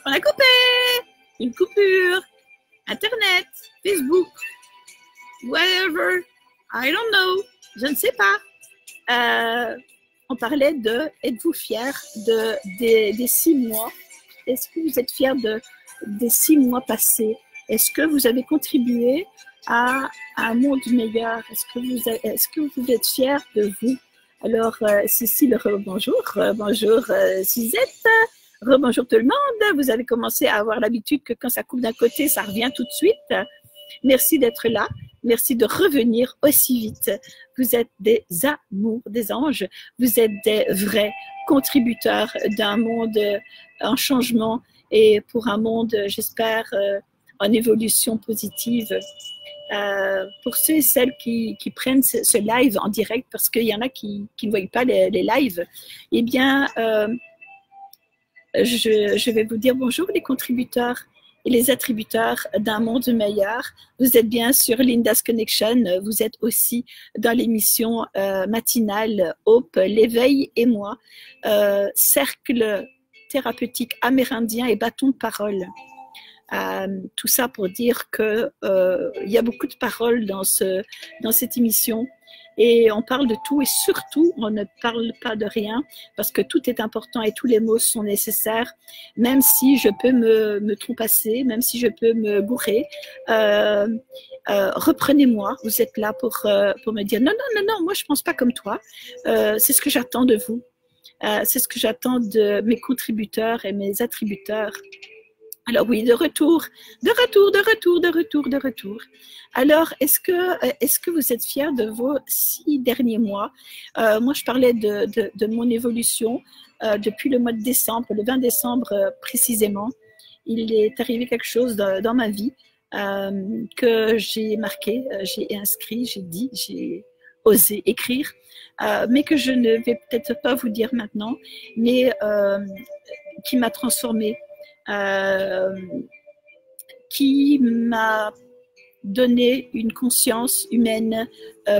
On a coupé. Une coupure. Internet, Facebook, whatever, I don't know, je ne sais pas. On parlait de, êtes-vous fiers des 6 mois? Est-ce que vous êtes fiers des 6 mois passés? Est-ce que vous avez contribué à un monde meilleur? Est-ce que vous êtes fiers de vous? Alors, Cécile, bonjour, bonjour Suzette. Rebonjour tout le monde, vous avez commencé à avoir l'habitude que quand ça coupe d'un côté, ça revient tout de suite. Merci d'être là, merci de revenir aussi vite. Vous êtes des amours, des anges, vous êtes des vrais contributeurs d'un monde en changement et pour un monde, j'espère, en évolution positive. Pour ceux et celles qui prennent ce live en direct, parce qu'il y en a qui ne voient pas les lives, eh bien, je vais vous dire bonjour les contributeurs et les attributeurs d'un monde meilleur. Vous êtes bien sur Linda's Connection, vous êtes aussi dans l'émission matinale Hope, l'éveil et moi, cercle thérapeutique amérindien et bâton de parole. Tout ça pour dire que il y a beaucoup de paroles dans cette émission. Et on parle de tout et surtout, on ne parle pas de rien parce que tout est important et tous les mots sont nécessaires, même si je peux me trompasser, même si je peux me bourrer. Reprenez-moi, vous êtes là pour me dire non, moi je pense pas comme toi. C'est ce que j'attends de vous. C'est ce que j'attends de mes contributeurs et mes attributeurs. Alors oui, de retour. Alors, est-ce que vous êtes fiers de vos 6 derniers mois? Moi, je parlais de mon évolution depuis le mois de décembre, le 20 décembre précisément. Il est arrivé quelque chose dans ma vie que j'ai marqué, j'ai inscrit, j'ai dit, j'ai osé écrire, mais que je ne vais peut-être pas vous dire maintenant, mais qui m'a transformée. Qui m'a donné une conscience humaine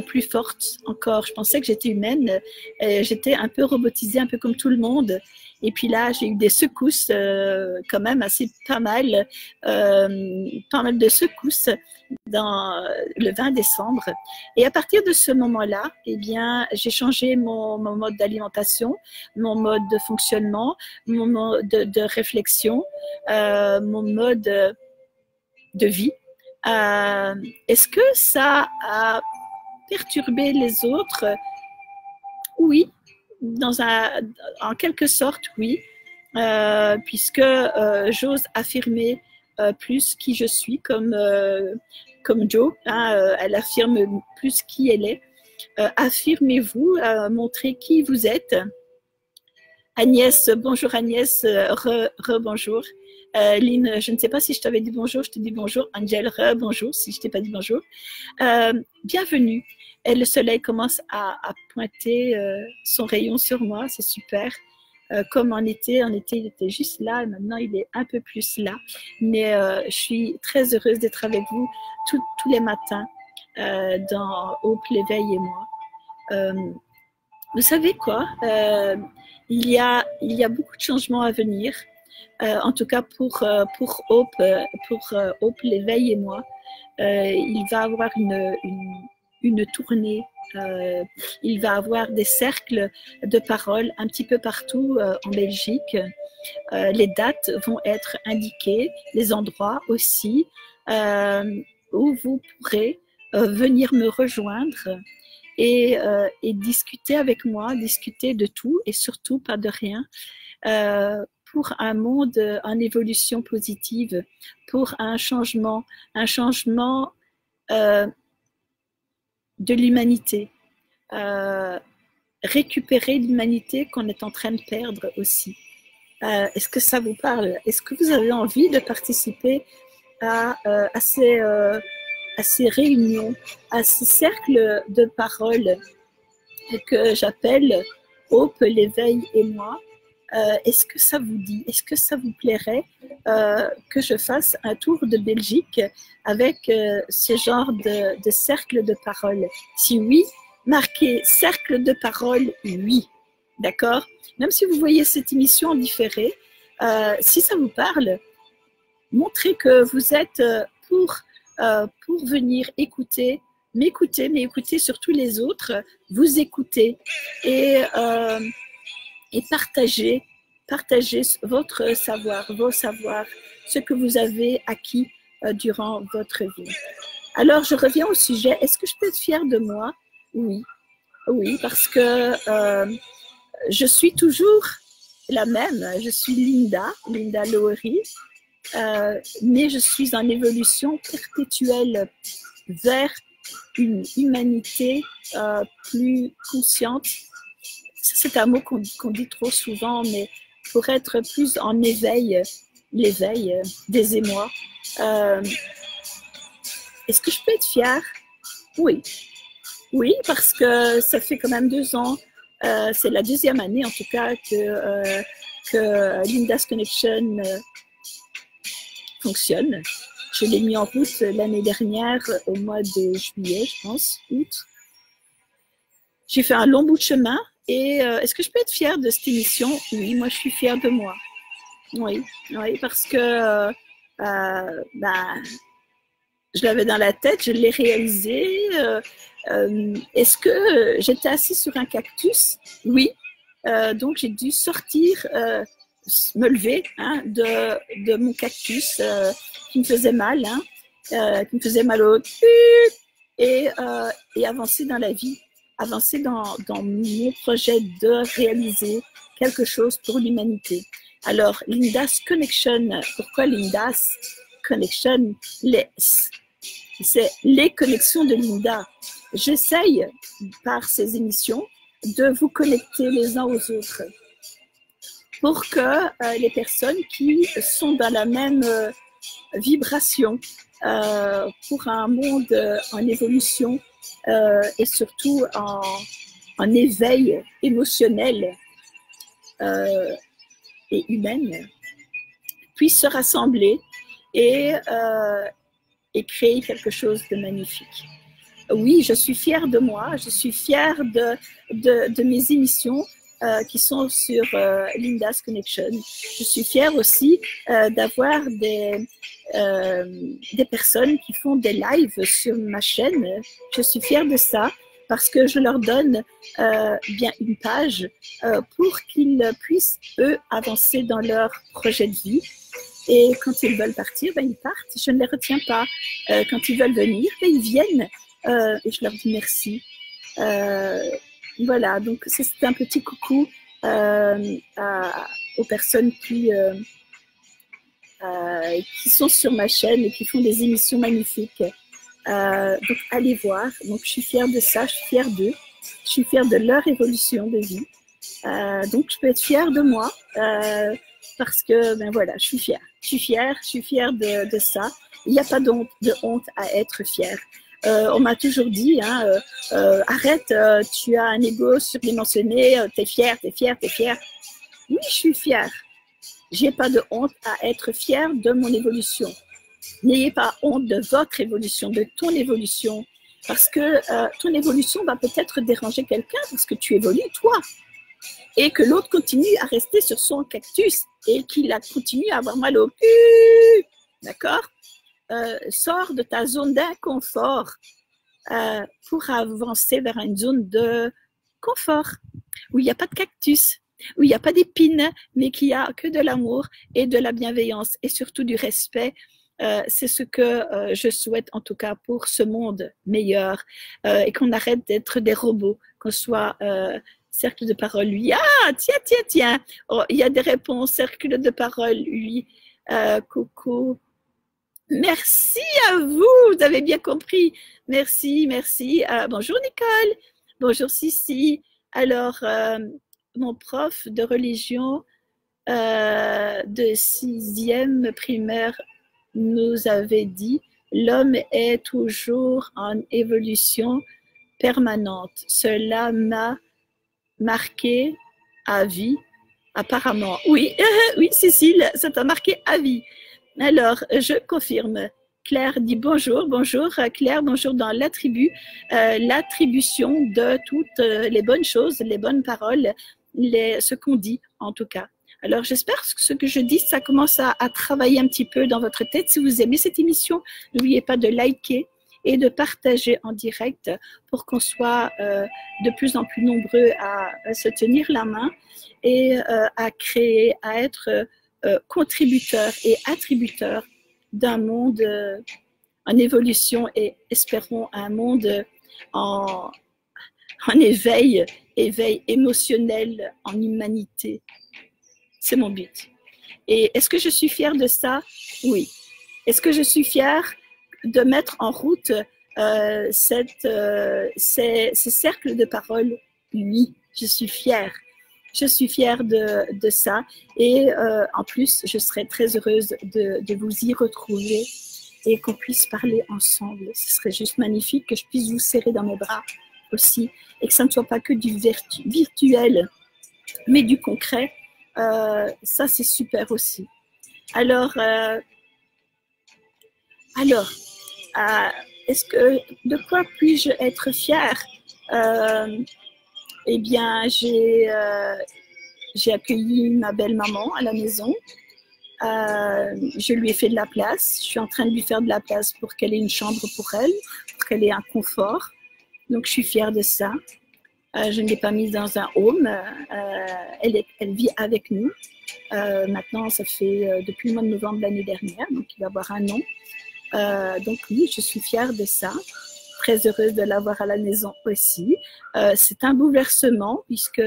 plus forte encore. Je pensais que j'étais humaine, j'étais un peu robotisée, un peu comme tout le monde. Et puis là, j'ai eu des secousses quand même assez pas mal de secousses dans le 20 décembre. Et à partir de ce moment-là, eh bien, j'ai changé mon mode d'alimentation, mon mode de fonctionnement, mon mode de réflexion, mon mode de vie. Est-ce que ça a perturbé les autres? Oui. En quelque sorte, oui, puisque j'ose affirmer plus qui je suis, comme Jo, hein, elle affirme plus qui elle est. Affirmez-vous, montrez qui vous êtes. Agnès, bonjour Agnès, re-bonjour. Lynn, je ne sais pas si je t'avais dit bonjour, je te dis bonjour. Angel, re-bonjour, si je ne t'ai pas dit bonjour. Bienvenue. Et le soleil commence à pointer son rayon sur moi, c'est super. Comme en été, il était juste là, et maintenant il est un peu plus là. Mais je suis très heureuse d'être avec vous tous les matins dans Hope, l'éveil et moi. Vous savez quoi? Il y a beaucoup de changements à venir. En tout cas pour Hope, Hope, l'éveil et moi. Il va avoir une tournée, il va avoir des cercles de parole un petit peu partout en Belgique. Les dates vont être indiquées, les endroits aussi, où vous pourrez venir me rejoindre et discuter avec moi, discuter de tout et surtout pas de rien. Pour un monde en évolution positive, pour un changement de l'humanité, récupérer l'humanité qu'on est en train de perdre aussi. Est-ce que ça vous parle? Est-ce que vous avez envie de participer à ces réunions, à ces cercles de parole que j'appelle Hope, l'éveil et moi? Est-ce que ça vous dit? Est-ce que ça vous plairait que je fasse un tour de Belgique avec ce genre de cercle de parole? Si oui, marquez cercle de parole, oui. D'accord? Même si vous voyez cette émission en différé, si ça vous parle, montrez que vous êtes pour venir écouter, m'écouter, mais écouter surtout les autres, vous écouter et partager votre savoir, vos savoirs, ce que vous avez acquis durant votre vie. Alors, je reviens au sujet. Est-ce que je peux être fière de moi? Oui. Oui, parce que je suis toujours la même. Je suis Linda Lowery, mais je suis en évolution perpétuelle vers une humanité plus consciente. C'est un mot qu'on dit trop souvent, mais pour être plus en éveil, l'éveil des émois. Est-ce que je peux être fière? Oui. Oui, parce que ça fait quand même 2 ans, c'est la 2e année en tout cas que Linda's Connection fonctionne. Je l'ai mis en route l'année dernière au mois de juillet, je pense, août. J'ai fait un long bout de chemin et est-ce que je peux être fière de cette émission? Oui, moi je suis fière de moi. Oui, parce que je l'avais dans la tête, je l'ai réalisé. Est-ce que j'étais assise sur un cactus? Oui. Donc j'ai dû sortir, me lever de mon cactus qui me faisait mal, qui me faisait mal au cul, et avancer dans la vie, avancer dans mon projet de réaliser quelque chose pour l'humanité. Alors, Linda's Connection, pourquoi Linda's Connection? C'est les connexions de Linda. J'essaye, par ces émissions, de vous connecter les uns aux autres pour que les personnes qui sont dans la même vibration, pour un monde en évolution et surtout en éveil émotionnel et humaine, puissent se rassembler et créer quelque chose de magnifique. Oui, je suis fière de moi, je suis fière de mes émissions qui sont sur Linda's Connection. Je suis fière aussi d'avoir des personnes qui font des lives sur ma chaîne. Je suis fière de ça parce que je leur donne bien une page pour qu'ils puissent, eux, avancer dans leur projet de vie. Et quand ils veulent partir, ils partent. Je ne les retiens pas. Quand ils veulent venir, ils viennent. Et je leur dis merci. Voilà, donc c'est un petit coucou aux personnes qui sont sur ma chaîne et qui font des émissions magnifiques. Donc allez voir. Donc je suis fière de ça, je suis fière d'eux. Je suis fière de leur évolution de vie. Donc je peux être fière de moi parce que voilà, je suis fière. Je suis fière de ça. Il n'y a pas de honte à être fière. On m'a toujours dit, arrête, tu as un ego surdimensionné, t'es fière. Oui, je suis fière. J'ai pas de honte à être fière de mon évolution. N'ayez pas honte de votre évolution, de ton évolution, parce que ton évolution va peut-être déranger quelqu'un parce que tu évolues toi, et que l'autre continue à rester sur son cactus et qu'il continue à avoir mal au cul, d'accord? Sors de ta zone d'inconfort pour avancer vers une zone de confort où il n'y a pas de cactus, où il n'y a pas d'épines, mais qu'il n'y a que de l'amour et de la bienveillance et surtout du respect. C'est ce que je souhaite en tout cas pour ce monde meilleur et qu'on arrête d'être des robots, qu'on soit cercle de parole, lui. Ah, tiens. Oh, il y a des réponses, cercle de parole, lui. Coucou. Merci à vous, vous avez bien compris. Merci. Bonjour Nicole, bonjour Sissi. Alors, mon prof de religion de 6e primaire nous avait dit « L'homme est toujours en évolution permanente. » Cela m'a marqué à vie, apparemment. Oui, oui Cécile, ça t'a marqué à vie. Alors, je confirme. Claire dit bonjour Claire, bonjour dans l'attribution de toutes les bonnes choses, les bonnes paroles, ce qu'on dit en tout cas. Alors, j'espère que ce que je dis, ça commence à travailler un petit peu dans votre tête. Si vous aimez cette émission, n'oubliez pas de liker et de partager en direct pour qu'on soit de plus en plus nombreux à se tenir la main et à créer, à être contributeurs et attributeurs d'un monde en évolution et espérons un monde en éveil émotionnel, en humanité. C'est mon but. Et est-ce que je suis fière de ça? Oui. Est-ce que je suis fière de mettre en route ces cercles de parole? Oui, je suis fière. Je suis fière de ça. Et en plus, je serais très heureuse de vous y retrouver et qu'on puisse parler ensemble. Ce serait juste magnifique que je puisse vous serrer dans mes bras aussi et que ça ne soit pas que du virtuel, mais du concret. Ça, c'est super aussi. Alors, est-ce que de quoi puis-je être fière? Eh bien, j'ai accueilli ma belle-maman à la maison. Je lui ai fait de la place. Je suis en train de lui faire de la place pour qu'elle ait une chambre pour elle, pour qu'elle ait un confort. Donc, je suis fière de ça. Je ne l'ai pas mise dans un home. Elle vit avec nous. Maintenant, ça fait depuis le mois de novembre l'année dernière, donc il va avoir un an. Donc oui, je suis fière de ça. Très heureuse de l'avoir à la maison aussi. C'est un bouleversement puisque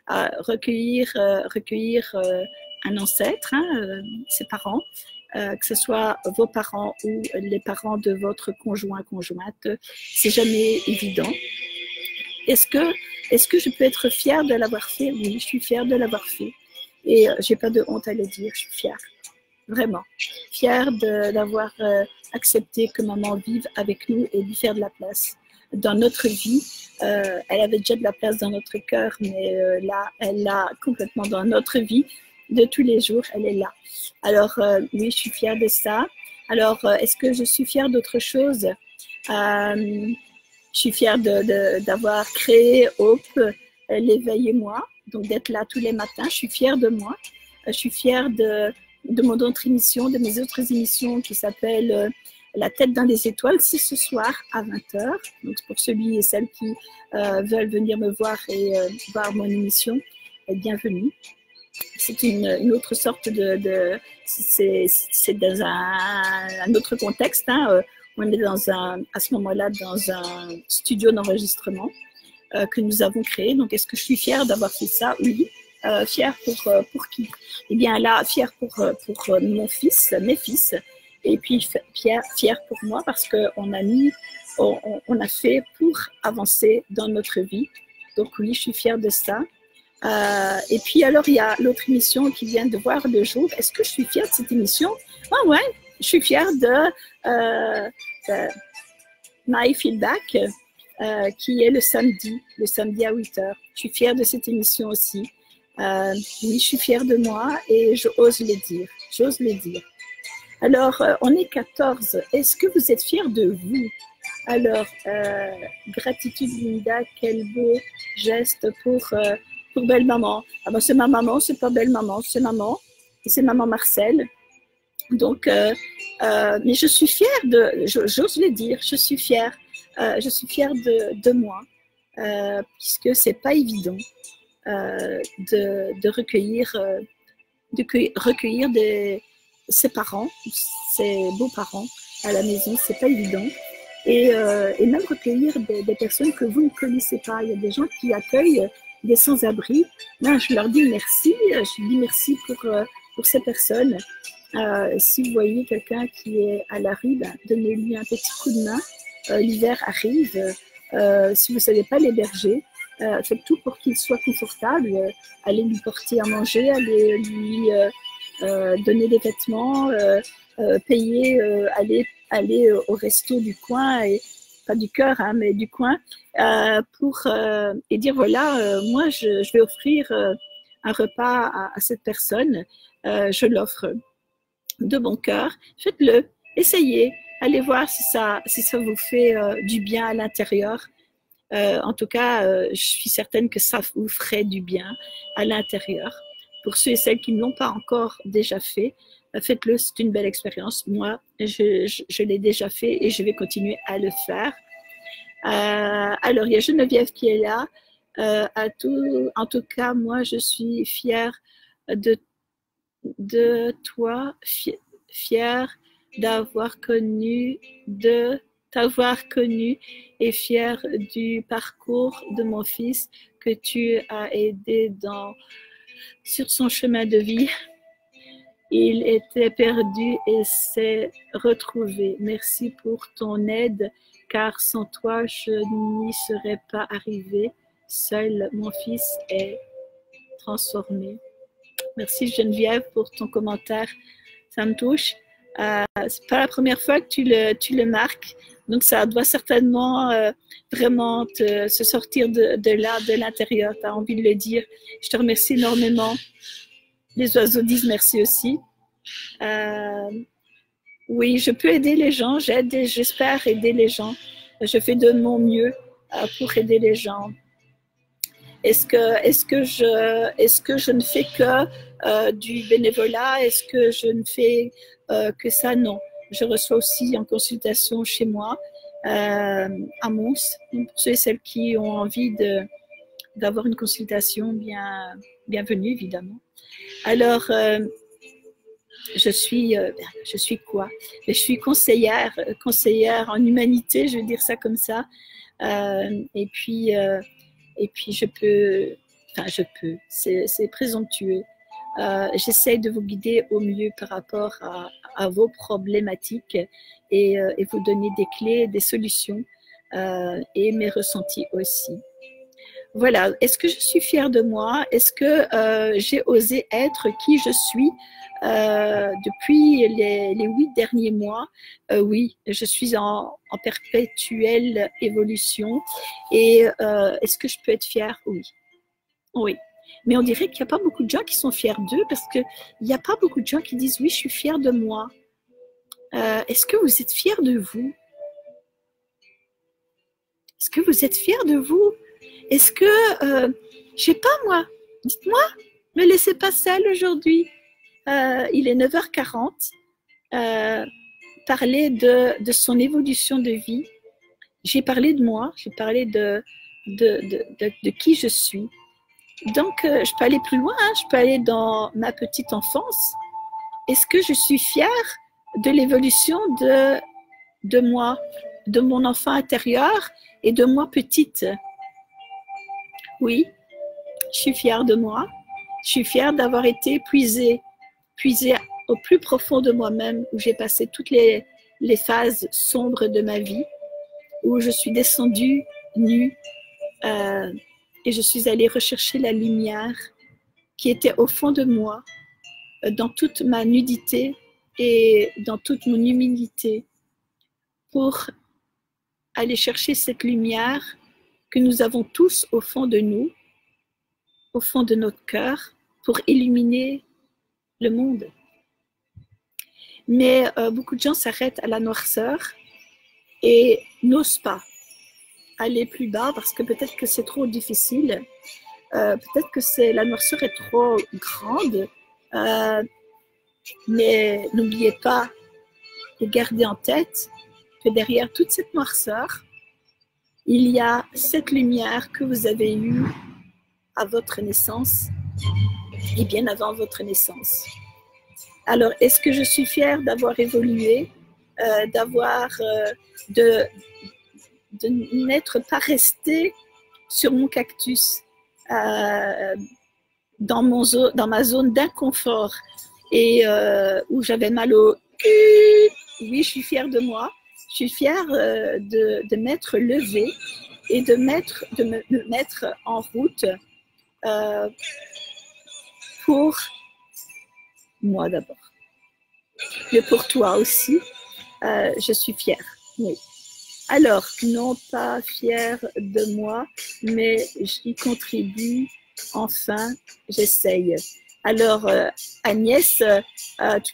recueillir un ancêtre, ses parents, que ce soit vos parents ou les parents de votre conjoint, conjointe, c'est jamais évident. Est-ce que je peux être fière de l'avoir fait? Oui, je suis fière de l'avoir fait. Et j'ai pas de honte à le dire, je suis fière. Vraiment. Fière d'avoir accepté que maman vive avec nous et lui faire de la place dans notre vie. Elle avait déjà de la place dans notre cœur, mais là, elle l'a complètement dans notre vie de tous les jours. Elle est là. Alors, oui, je suis fière de ça. Alors, est-ce que je suis fière d'autre chose? Je suis fière d'avoir créé Hope, l'éveil et moi, donc d'être là tous les matins. Je suis fière de moi. Je suis fière de mon autre émission, de mes autres émissions qui s'appellent La tête dans les étoiles. C'est ce soir à 20h. Donc pour celui et celles qui veulent venir me voir et voir mon émission, bienvenue. C'est une autre sorte c'est dans un autre contexte, hein. On est à ce moment-là dans un studio d'enregistrement que nous avons créé. Donc, est-ce que je suis fière d'avoir fait ça? Oui. Fière pour qui? Eh bien, là, fière pour mon fils, mes fils. Et puis, fière pour moi parce qu'on a fait pour avancer dans notre vie. Donc, oui, je suis fière de ça. Et puis, alors, il y a l'autre émission qui vient de voir le jour. Est-ce que je suis fière de cette émission? Ah ouais, je suis fière de My Feedback, qui est le samedi à 8h. Je suis fière de cette émission aussi. Oui, je suis fière de moi et j'ose le dire. Alors, on est 14. Est-ce que vous êtes fiers de vous? Alors, gratitude Linda, quel beau geste pour belle maman. Ah ben, c'est ma maman, c'est pas belle maman, c'est maman. Et c'est maman Marcel. Donc, mais je suis fière j'ose le dire, je suis fière de moi, puisque c'est pas évident de recueillir ses parents, ses beaux-parents à la maison, c'est pas évident. Et même recueillir des personnes que vous ne connaissez pas. Il y a des gens qui accueillent des sans-abri. Là, je leur dis merci, je dis merci pour ces personnes. Si vous voyez quelqu'un qui est à la rue, ben, donnez-lui un petit coup de main. L'hiver arrive. Si vous ne savez pas l'héberger, faites tout pour qu'il soit confortable. Allez lui porter à manger, allez lui donner des vêtements, payer, aller au resto du coin, et pas du cœur, hein, mais du coin, et dire voilà, moi je vais offrir un repas à cette personne, je l'offre de bon cœur, faites-le, essayez, allez voir si ça vous fait du bien à l'intérieur. En tout cas, je suis certaine que ça vous ferait du bien à l'intérieur. Pour ceux et celles qui ne l'ont pas encore déjà fait, faites-le, c'est une belle expérience. Moi, je l'ai déjà fait et je vais continuer à le faire. Alors, il y a Geneviève qui est là. En tout cas, moi, je suis fière de toi, fière d'avoir connu, de t'avoir connu et fière du parcours de mon fils que tu as aidé sur son chemin de vie. Il était perdu et s'est retrouvé. Merci pour ton aide, car sans toi, je n'y serais pas arrivé. Seul mon fils est transformé. Merci Geneviève pour ton commentaire. Ça me touche. C'est pas la première fois que tu le marques. Donc, ça doit certainement vraiment se sortir de là, de l'intérieur. Tu as envie de le dire. Je te remercie énormément. Les oiseaux disent merci aussi. Oui, je peux aider les gens. J'espère aider les gens. Je fais de mon mieux pour aider les gens. Est-ce que je ne fais que du bénévolat? Est-ce que je ne fais que ça? Non. Je reçois aussi en consultation chez moi à Mons, ceux et celles qui ont envie d'avoir une consultation, bienvenue évidemment. Alors, je suis quoi? Je suis conseillère en humanité, je vais dire ça comme ça. Et puis je peux, c'est présomptueux. J'essaie de vous guider au mieux par rapport à vos problématiques et vous donner des clés, des solutions et mes ressentis aussi. Voilà, est-ce que je suis fière de moi? Est-ce que j'ai osé être qui je suis depuis les 8 derniers mois? Oui, je suis en perpétuelle évolution. Et est-ce que je peux être fière? Oui. Oui. Mais on dirait qu'il n'y a pas beaucoup de gens qui sont fiers d'eux parce qu'il n'y a pas beaucoup de gens qui disent oui, je suis fière de moi. Est-ce que vous êtes fiers de vous? Est-ce que vous êtes fiers de vous? Est-ce que, je sais pas moi, dites-moi, me laissez pas seule aujourd'hui. Il est 9h40. Parler de son évolution de vie. J'ai parlé de moi, j'ai parlé de qui je suis. Donc, je peux aller plus loin, hein, je peux aller dans ma petite enfance. Est-ce que je suis fière de l'évolution de moi, de mon enfant intérieur et de moi petite? Oui, je suis fière de moi. Je suis fière d'avoir été puisée au plus profond de moi-même, où j'ai passé toutes les phases sombres de ma vie, où je suis descendue nue et je suis allée rechercher la lumière qui était au fond de moi, dans toute ma nudité et dans toute mon humilité, pour aller chercher cette lumière que nous avons tous au fond de nous, au fond de notre cœur, pour illuminer le monde. Mais beaucoup de gens s'arrêtent à la noirceur et n'osent pas aller plus bas parce que peut-être que c'est trop difficile, peut-être que la noirceur est trop grande, mais n'oubliez pas et gardez en tête que derrière toute cette noirceur, il y a cette lumière que vous avez eue à votre naissance et bien avant votre naissance. Alors, est-ce que je suis fière d'avoir évolué, de n'être pas restée sur mon cactus, dans ma zone d'inconfort et où j'avais mal au cul? Oui, je suis fière de moi. Je suis fière de m'être levée et de me mettre en route pour moi d'abord. Mais pour toi aussi, je suis fière. Oui. Alors, non pas fière de moi, mais j'y contribue. Enfin, j'essaye. Alors, Agnès,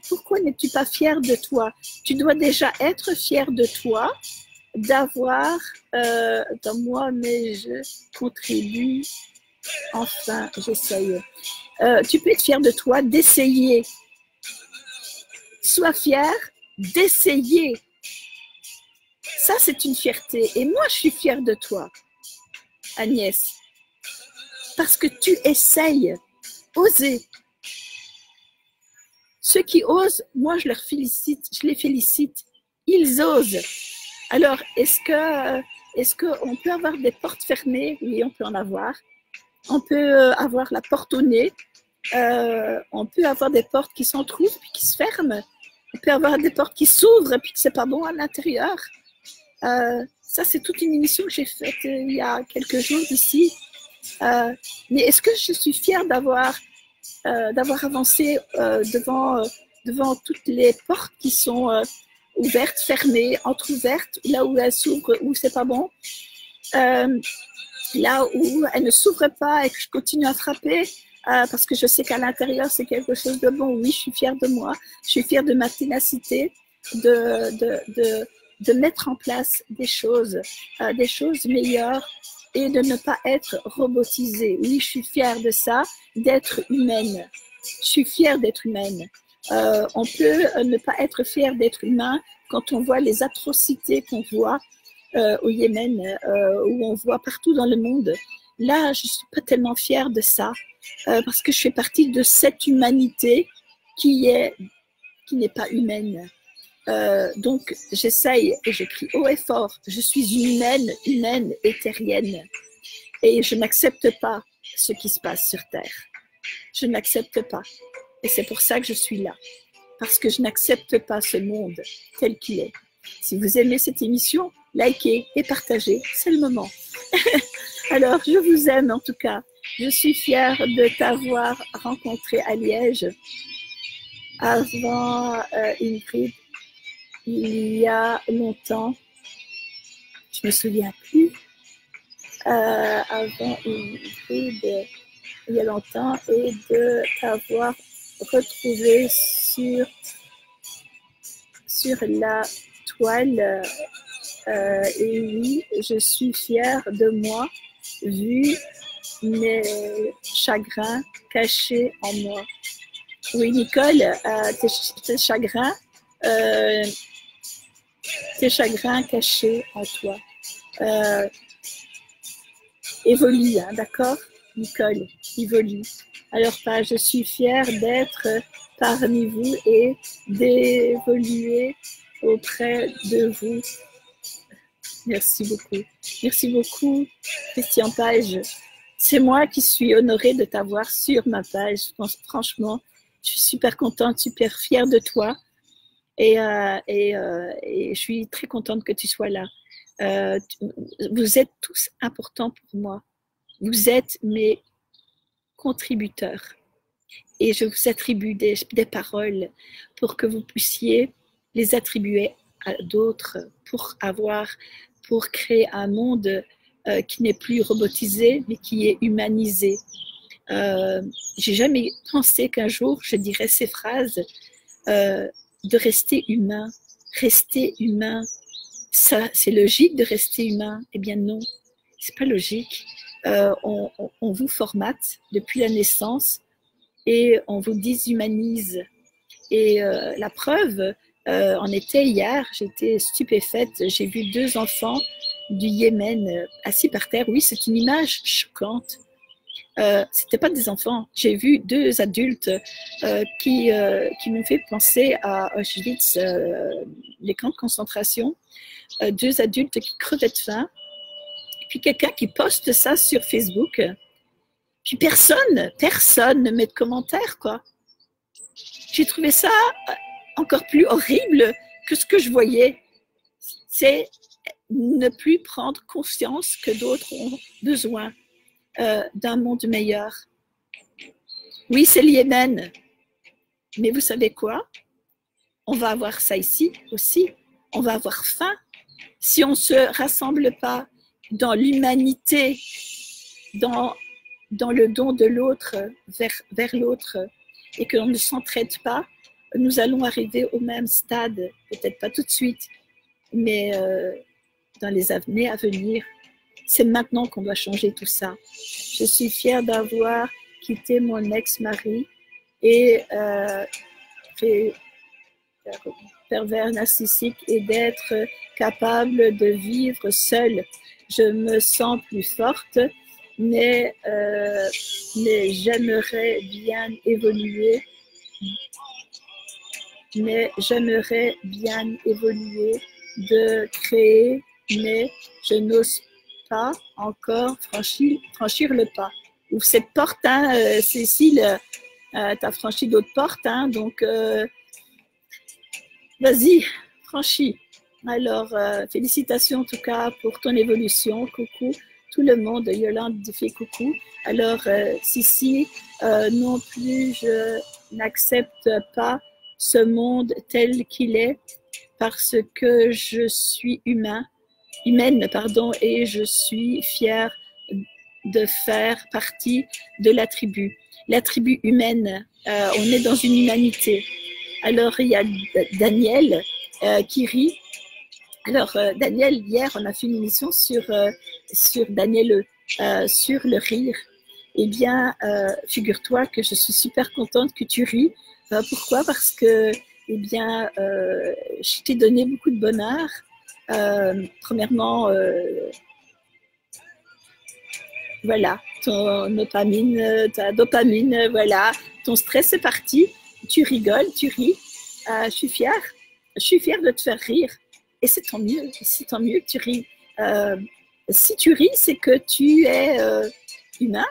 pourquoi n'es-tu pas fière de toi? Tu dois déjà être fière de toi, d'avoir dans moi, mais je contribue. Enfin, j'essaye. Tu peux être fier de toi, d'essayer. Sois fier d'essayer. Ça, c'est une fierté. Et moi, je suis fière de toi, Agnès, parce que tu essayes. Oser. Ceux qui osent, moi, je les félicite. Ils osent. Alors, est-ce qu'on peut avoir des portes fermées? Oui, on peut en avoir. On peut avoir la porte au nez. On peut avoir des portes qui s'entrouvent puis qui se ferment. On peut avoir des portes qui s'ouvrent puis que c'est pas bon à l'intérieur. Ça, c'est toute une émission que j'ai faite il y a quelques jours d'ici. Mais est-ce que je suis fière d'avoir avancé devant toutes les portes qui sont ouvertes, fermées, entrouvertes, là où elles s'ouvrent, où c'est pas bon, là où elles ne s'ouvrent pas et que je continue à frapper parce que je sais qu'à l'intérieur c'est quelque chose de bon. Oui, je suis fière de moi, je suis fière de ma ténacité, de mettre en place des choses meilleures et de ne pas être robotisée. Oui, je suis fière de ça, d'être humaine. Je suis fière d'être humaine. On peut ne pas être fier d'être humain quand on voit les atrocités qu'on voit au Yémen, où on voit partout dans le monde. Là, je ne suis pas tellement fière de ça, parce que je fais partie de cette humanité qui n'est pas humaine. Donc, j'essaye et je crie haut et fort. Je suis humaine et terrienne. Et je n'accepte pas ce qui se passe sur Terre. Je n'accepte pas. Et c'est pour ça que je suis là. Parce que je n'accepte pas ce monde tel qu'il est. Si vous aimez cette émission, likez et partagez. C'est le moment. Alors, je vous aime en tout cas. Je suis fière de t'avoir rencontré à Liège avant Ingrid. Il y a longtemps, je me souviens plus, avant Ingrid, il y a longtemps, et de t'avoir retrouvé sur la toile. Et oui, je suis fière de moi, vu mes chagrins cachés en moi. Oui, Nicole, tes chagrins cachés en toi. Évolue, hein, d'accord, Nicole, évolue. Alors, je suis fière d'être parmi vous et d'évoluer auprès de vous. Merci beaucoup. Merci beaucoup, Christian Page. C'est moi qui suis honorée de t'avoir sur ma page. Franchement, je suis super contente, super fière de toi. Et je suis très contente que tu sois là. Vous êtes tous importants pour moi. Vous êtes mes contributeurs. Et je vous attribue des paroles pour que vous puissiez les attribuer à d'autres pour créer un monde qui n'est plus robotisé, mais qui est humanisé. J'ai jamais pensé qu'un jour je dirais ces phrases de rester humain. Rester humain, ça, c'est logique de rester humain? Eh bien non, c'est pas logique. On vous formate depuis la naissance et on vous déshumanise. Et la preuve en était hier, j'étais stupéfaite, j'ai vu 2 enfants du Yémen assis par terre. Oui, c'est une image choquante. C'était pas des enfants. J'ai vu 2 adultes qui m'ont fait penser à Auschwitz, les camps de concentration. 2 adultes qui crevaient de faim. Et puis quelqu'un qui poste ça sur Facebook. Puis personne ne met de commentaires, quoi. J'ai trouvé ça encore plus horrible que ce que je voyais. C'est ne plus prendre conscience que d'autres ont besoin d'un monde meilleur. Oui, c'est le Yémen. Mais vous savez quoi? On va avoir ça ici aussi. On va avoir faim. Si on ne se rassemble pas dans l'humanité, dans le don de l'autre vers l'autre, et qu'on ne s'entraide pas, nous allons arriver au même stade, peut-être pas tout de suite, mais dans les années à venir. C'est maintenant qu'on doit changer tout ça. Je suis fière d'avoir quitter mon ex-mari et pervers narcissique et d'être capable de vivre seule. Je me sens plus forte, mais j'aimerais bien évoluer. Mais j'aimerais bien évoluer, de créer, mais je n'ose pas encore franchir le pas. Ouvre cette porte, hein, Cécile, tu as franchi d'autres portes, hein, donc vas-y, franchis. Alors, félicitations en tout cas pour ton évolution. Coucou, tout le monde. Yolande fait coucou. Alors, Sissi, non plus, je n'accepte pas ce monde tel qu'il est parce que je suis humaine, et je suis fière de faire partie de la tribu. La tribu humaine, on est dans une humanité. Alors, il y a Daniel qui rit. Alors, Daniel, hier, on a fait une émission sur Daniel, sur le rire. Eh bien, figure-toi que je suis super contente que tu ris. Pourquoi? Parce que, eh bien, je t'ai donné beaucoup de bonheur. Premièrement, voilà, ta dopamine, voilà, ton stress est parti. Tu rigoles, tu ris. Je suis fière de te faire rire. Et c'est tant mieux que tu ris. Si tu ris, c'est que tu es humain,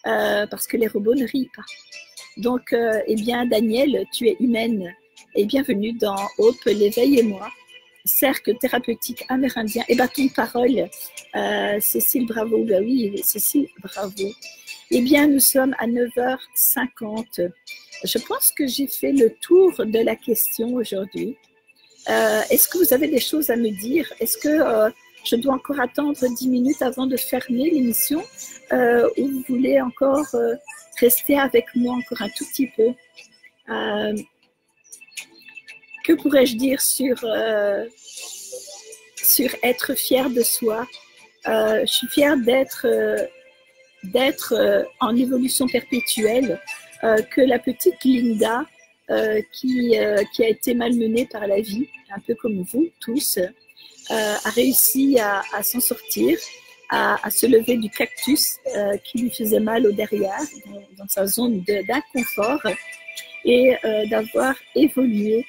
parce que les robots ne rient pas. Donc, eh bien, Daniel, tu es humaine et bienvenue dans Hope, l'éveil et moi, cercle thérapeutique amérindien et bâton de parole. Cécile, bravo. Ben oui, Cécile, bravo. Eh bien, nous sommes à 9h50. Je pense que j'ai fait le tour de la question aujourd'hui. Est-ce que vous avez des choses à me dire? Est-ce que je dois encore attendre 10 minutes avant de fermer l'émission ou vous voulez encore rester avec moi encore un tout petit peu? Que pourrais-je dire sur être fier de soi? Je suis fière d'être en évolution perpétuelle, que la petite Linda qui a été malmenée par la vie, un peu comme vous tous, a réussi à s'en sortir, à se lever du cactus qui lui faisait mal au derrière, dans sa zone d'inconfort, et d'avoir évolué.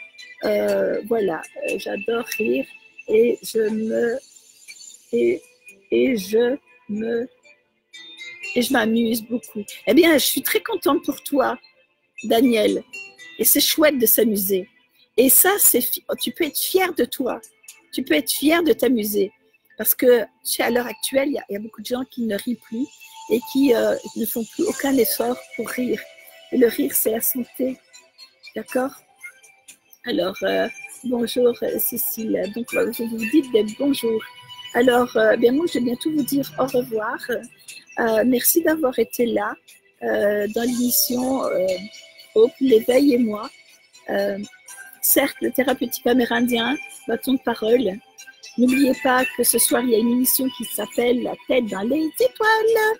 Voilà, j'adore rire et je m'amuse beaucoup. Eh bien, je suis très contente pour toi, Daniel. Et c'est chouette de s'amuser. Et ça, tu peux être fier de toi. Tu peux être fier de t'amuser. Parce que, tu sais, à l'heure actuelle, il y a beaucoup de gens qui ne rient plus et qui ne font plus aucun effort pour rire. Et le rire, c'est la santé. D'accord? Alors, bonjour Cécile. Donc, vous vous dites des bonjours. Alors, bien moi, je vais bientôt vous dire au revoir. Merci d'avoir été là dans l'émission Hope, l'éveil et moi. Cercle thérapeutique amérindien, bâton de parole. N'oubliez pas que ce soir, il y a une émission qui s'appelle La tête dans les étoiles.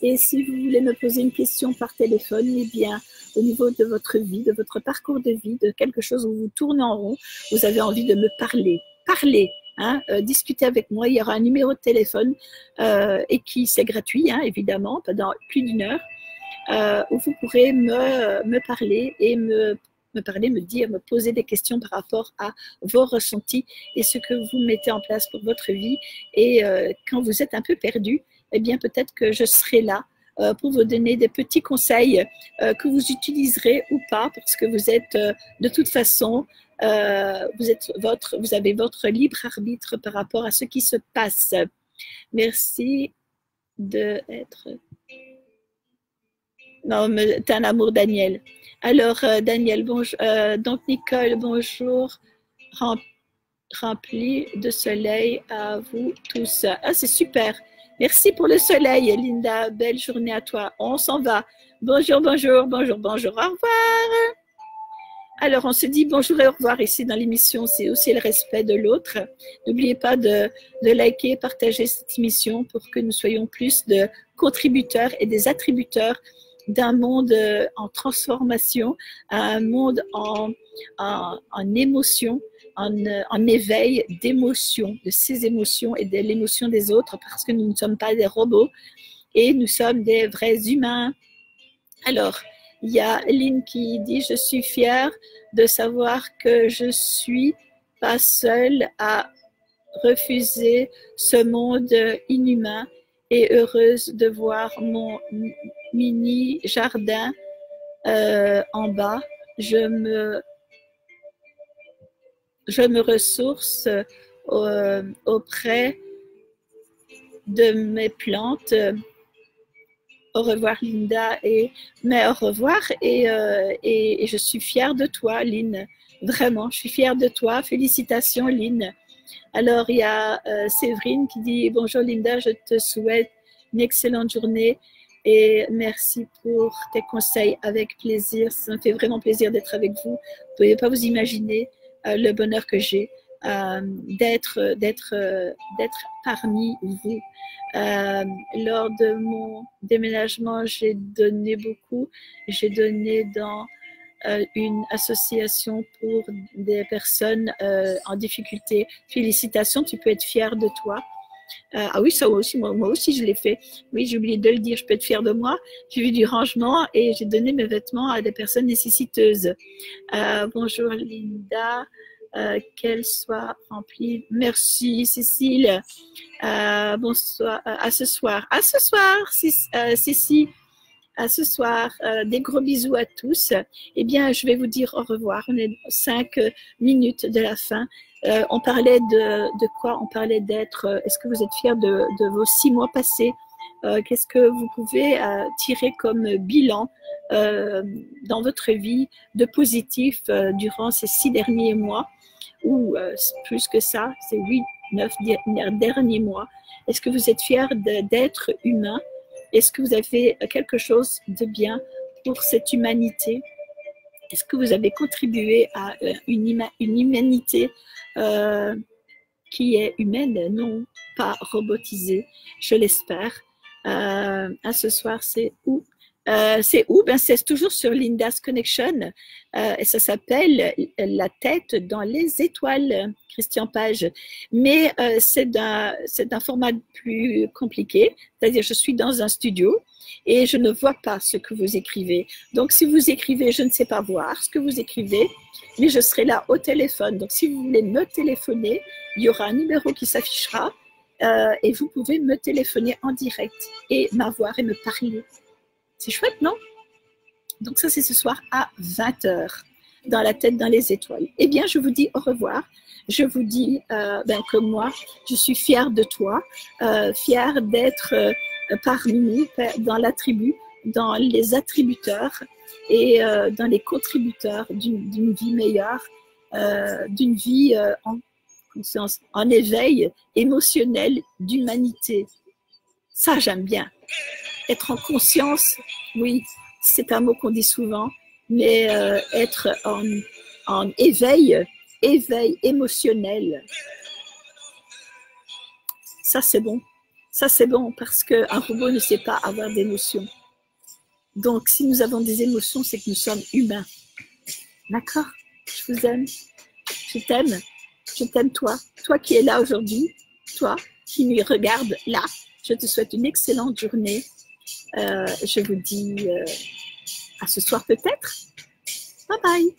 Et si vous voulez me poser une question par téléphone, eh bien, au niveau de votre vie, de votre parcours de vie, de quelque chose où vous tournez en rond, vous avez envie de me parler. Parlez, hein, discutez avec moi. Il y aura un numéro de téléphone et c'est gratuit, hein, évidemment, pendant plus d'une heure, où vous pourrez me parler et me dire, me poser des questions par rapport à vos ressentis et ce que vous mettez en place pour votre vie. Et quand vous êtes un peu perdu, eh bien, peut-être que je serai là pour vous donner des petits conseils que vous utiliserez ou pas, parce que vous êtes de toute façon, vous avez votre libre arbitre par rapport à ce qui se passe. Merci d'être... Non, mais t'es un amour, Daniel. Alors, Daniel, bonjour. Donc, Nicole, bonjour. Rempli de soleil à vous tous. Ah, c'est super. Merci pour le soleil, Linda. Belle journée à toi. On s'en va. Bonjour, bonjour, bonjour, bonjour. Au revoir. Alors, on se dit bonjour et au revoir ici dans l'émission. C'est aussi le respect de l'autre. N'oubliez pas de liker, partager cette émission pour que nous soyons plus de contributeurs et des attributeurs d'un monde en transformation à un monde en émotion, en éveil d'émotions, de ses émotions et de l'émotion des autres, parce que nous ne sommes pas des robots et nous sommes des vrais humains. Alors, il y a Lynn qui dit « Je suis fière de savoir que je suis pas seule à refuser ce monde inhumain et heureuse de voir mon mini jardin en bas. Je me ressource auprès de mes plantes. Au revoir Linda, mais au revoir et je suis fière de toi Lynn, vraiment, je suis fière de toi, félicitations Lynn. Alors il y a Séverine qui dit bonjour Linda, je te souhaite une excellente journée et merci pour tes conseils, avec plaisir, ça me fait vraiment plaisir d'être avec vous, vous ne pouvez pas vous imaginer le bonheur que j'ai d'être parmi vous. Lors de mon déménagement, j'ai donné beaucoup. J'ai donné dans une association pour des personnes en difficulté. Félicitations, tu peux être fière de toi. Ah oui, ça aussi, moi aussi je l'ai fait. Oui, j'ai oublié de le dire, je peux être fière de moi. J'ai vu du rangement et j'ai donné mes vêtements à des personnes nécessiteuses. Bonjour Linda. Qu'elle soit remplie. Merci Cécile. Bonsoir. À ce soir. À ce soir, Cécile. À ce soir. Des gros bisous à tous. Eh bien, je vais vous dire au revoir. On est 5 minutes de la fin. On parlait de quoi? On parlait d'être. Est-ce que vous êtes fiers de vos 6 mois passés? Qu'est-ce que vous pouvez tirer comme bilan dans votre vie de positif durant ces 6 derniers mois? Ou plus que ça, c'est 8, 9 derniers mois. Est-ce que vous êtes fiers d'être humain? Est-ce que vous avez fait quelque chose de bien pour cette humanité? Est-ce que vous avez contribué à une humanité qui est humaine, non pas robotisée, je l'espère. À ce soir, c'est où? Ben, c'est toujours sur Linda's Connection et ça s'appelle La tête dans les étoiles, Christian Page. Mais c'est d'un format plus compliqué, c'est-à-dire je suis dans un studio et je ne vois pas ce que vous écrivez. Donc si vous écrivez, je ne sais pas voir ce que vous écrivez, mais je serai là au téléphone. Donc si vous voulez me téléphoner, il y aura un numéro qui s'affichera et vous pouvez me téléphoner en direct et m'avoir et me parler. C'est chouette, non? Donc ça, c'est ce soir à 20h, dans la tête dans les étoiles. Eh bien, je vous dis au revoir. Je vous dis que moi, je suis fière de toi, fière d'être parmi nous, dans la tribu, dans les attributeurs et dans les contributeurs d'une vie meilleure, d'une vie en éveil émotionnel d'humanité. Ça, j'aime bien. Être en conscience, oui, c'est un mot qu'on dit souvent, mais être en éveil émotionnel, ça c'est bon. Ça c'est bon parce qu'un robot ne sait pas avoir d'émotions. Donc si nous avons des émotions, c'est que nous sommes humains. D'accord? Je vous aime. Je t'aime. Je t'aime toi. Toi qui es là aujourd'hui, toi qui me regardes là, je te souhaite une excellente journée. Je vous dis à ce soir peut-être. Bye bye.